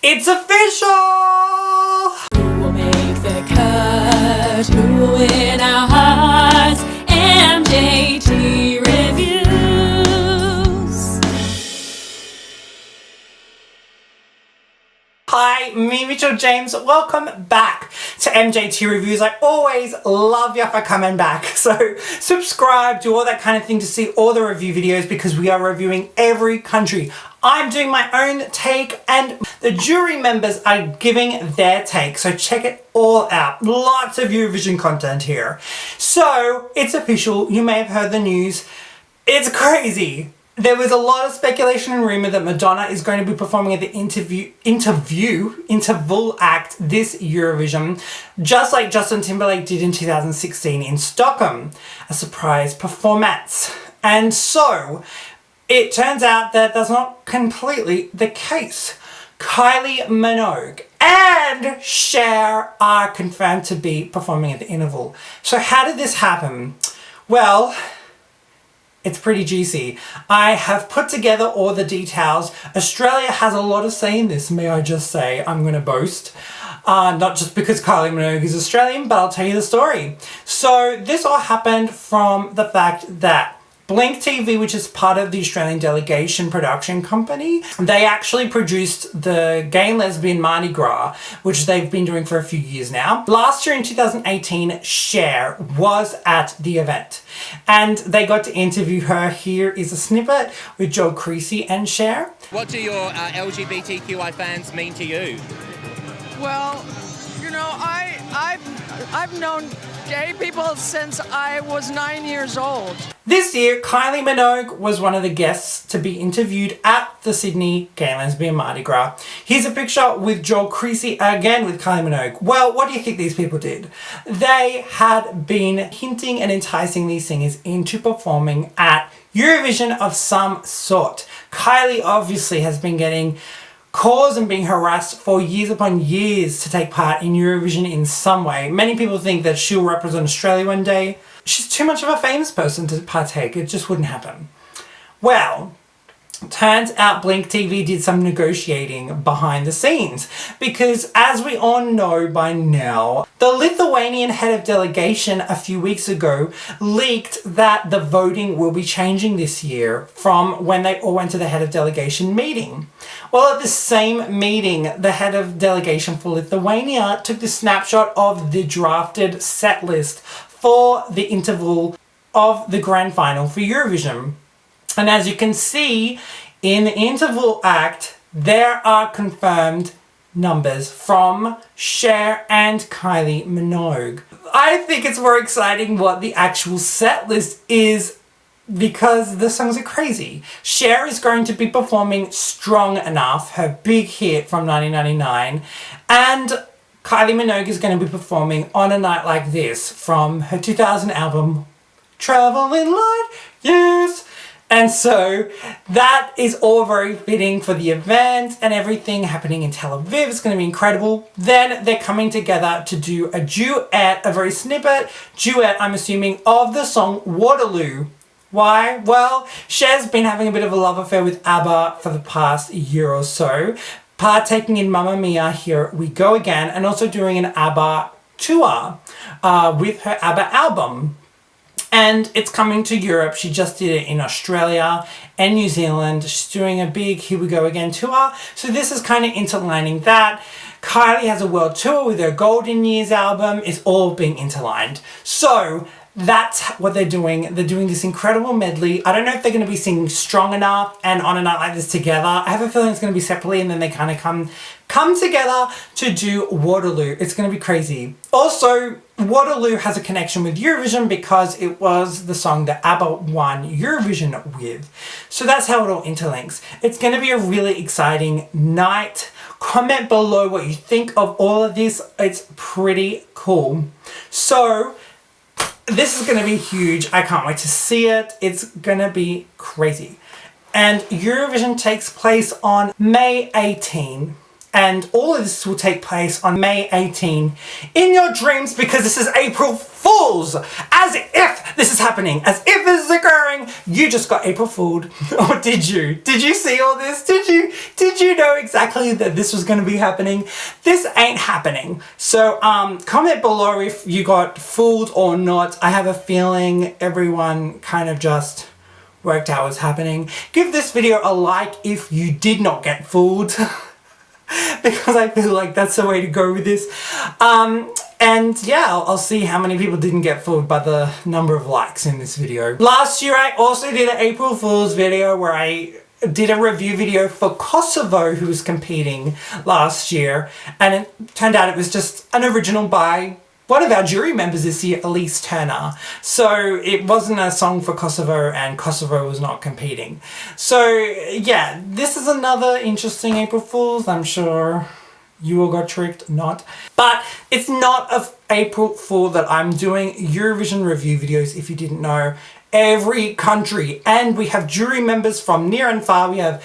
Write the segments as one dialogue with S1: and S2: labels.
S1: It's official!
S2: Who will make the cut? Who will win our hearts? MJT Reviews.
S1: Hi, me, Mitchell James. Welcome back to MJT Reviews. I always love you for coming back. So subscribe, do all that kind of thing to see all the review videos because we are reviewing every country. I'm doing my own take and the jury members are giving their take. So check it all out. Lots of Eurovision content here. So it's official. You may have heard the news. It's crazy. There was a lot of speculation and rumor that Madonna is going to be performing at the interval act this Eurovision, just like Justin Timberlake did in 2016 in Stockholm, a surprise performance. And so it turns out that that's not completely the case. Kylie Minogue and Cher are confirmed to be performing at the interval. So how did this happen? Well, it's pretty juicy. I have put together all the details. Australia has a lot of say in this, may I just say. I'm going to boast. Not just because Kylie Minogue is Australian, but I'll tell you the story. So this all happened from the fact that Blink TV, which is part of the Australian delegation production company, they actually produced the Gay and Lesbian Mardi Gras, which they've been doing for a few years now. Last year in 2018, Cher was at the event and they got to interview her. Here is a snippet with Joel Creasy and Cher.
S3: What do your LGBTQI fans mean to you?
S4: Well, you know, I've known gay people since I was 9 years old.
S1: This year, Kylie Minogue was one of the guests to be interviewed at the Sydney Gay and Lesbian Mardi Gras. Here's a picture with Joel Creasy again with Kylie Minogue. Well, what do you think these people did? They had been hinting and enticing these singers into performing at Eurovision of some sort. Kylie obviously has been getting calls and being harassed for years upon years to take part in Eurovision in some way. Many people think that she'll represent Australia one day. She's too much of a famous person to partake. It just wouldn't happen. Well, turns out Blink TV did some negotiating behind the scenes because, as we all know by now, the Lithuanian head of delegation a few weeks ago leaked that the voting will be changing this year from when they all went to the head of delegation meeting. Well, at the same meeting, the head of delegation for Lithuania took the snapshot of the drafted set list for the interval of the grand final for Eurovision. And as you can see in the interval act, there are confirmed numbers from Cher and Kylie Minogue. I think it's more exciting what the actual set list is because the songs are crazy. Cher is going to be performing Strong Enough, her big hit from 1999, and Kylie Minogue is going to be performing On a Night Like This from her 2000 album, Traveling Light Years. And so that is all very fitting for the event and everything happening in Tel Aviv. It's going to be incredible. Then they're coming together to do a duet, a very snippet duet, I'm assuming, of the song Waterloo. Why? Well, Cher's been having a bit of a love affair with ABBA for the past year or so, partaking in Mamma Mia, Here We Go Again, and also doing an ABBA tour with her ABBA album. And it's coming to Europe. She just did it in Australia and New Zealand. She's doing a big Here We Go Again tour. So this is kind of interlining that. Kylie has a world tour with her Golden Years album. It's all being interlined. So that's what they're doing. They're doing this incredible medley. I don't know if they're going to be singing Strong Enough and On a Night Like This together. I have a feeling it's going to be separately and then they kind of come together to do Waterloo. It's going to be crazy. Also, Waterloo has a connection with Eurovision because it was the song that ABBA won Eurovision with. So that's how it all interlinks. It's going to be a really exciting night. Comment below what you think of all of this. It's pretty cool. So this is going to be huge. I can't wait to see it. It's going to be crazy. And Eurovision takes place on May 18. and all of this will take place on May 18 in your dreams, because this is April Fool's. As if this is happening, as if this is occurring. You just got April Fooled. Or did you? Did you see all this? Did you know exactly that this was going to be happening? This ain't happening. So comment below if you got fooled or not. I have a feeling everyone kind of just worked out what's happening. Give this video a like if you did not get fooled. Because I feel like that's the way to go with this. And yeah, I'll see how many people didn't get fooled by the number of likes in this video. Last year I also did an April Fool's video where I did a review video for Kosovo, who was competing last year, and it turned out it was just an original by one of our jury members this year, Elise Turner. So it wasn't a song for Kosovo, and Kosovo was not competing. So yeah, this is another interesting April Fool's. I'm sure you all got tricked, not. But it's not an April Fool that I'm doing Eurovision review videos, if you didn't know. Every country, and we have jury members from near and far. We have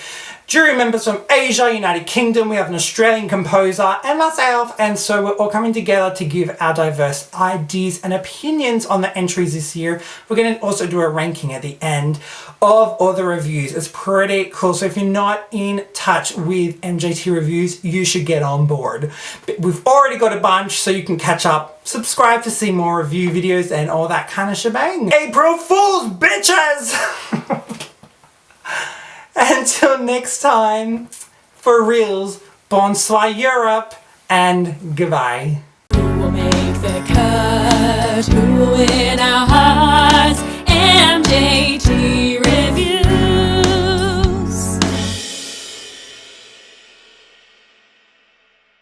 S1: jury members from Asia, United Kingdom, we have an Australian composer and myself, and so we're all coming together to give our diverse ideas and opinions on the entries this year. We're going to also do a ranking at the end of all the reviews. It's pretty cool, so if you're not in touch with MJT Reviews, you should get on board. But we've already got a bunch, so you can catch up, subscribe to see more review videos and all that kind of shebang. April Fools, bitches! Until next time, for reals, bonsoir Europe, and goodbye.
S2: Who will make the cut? Who will win?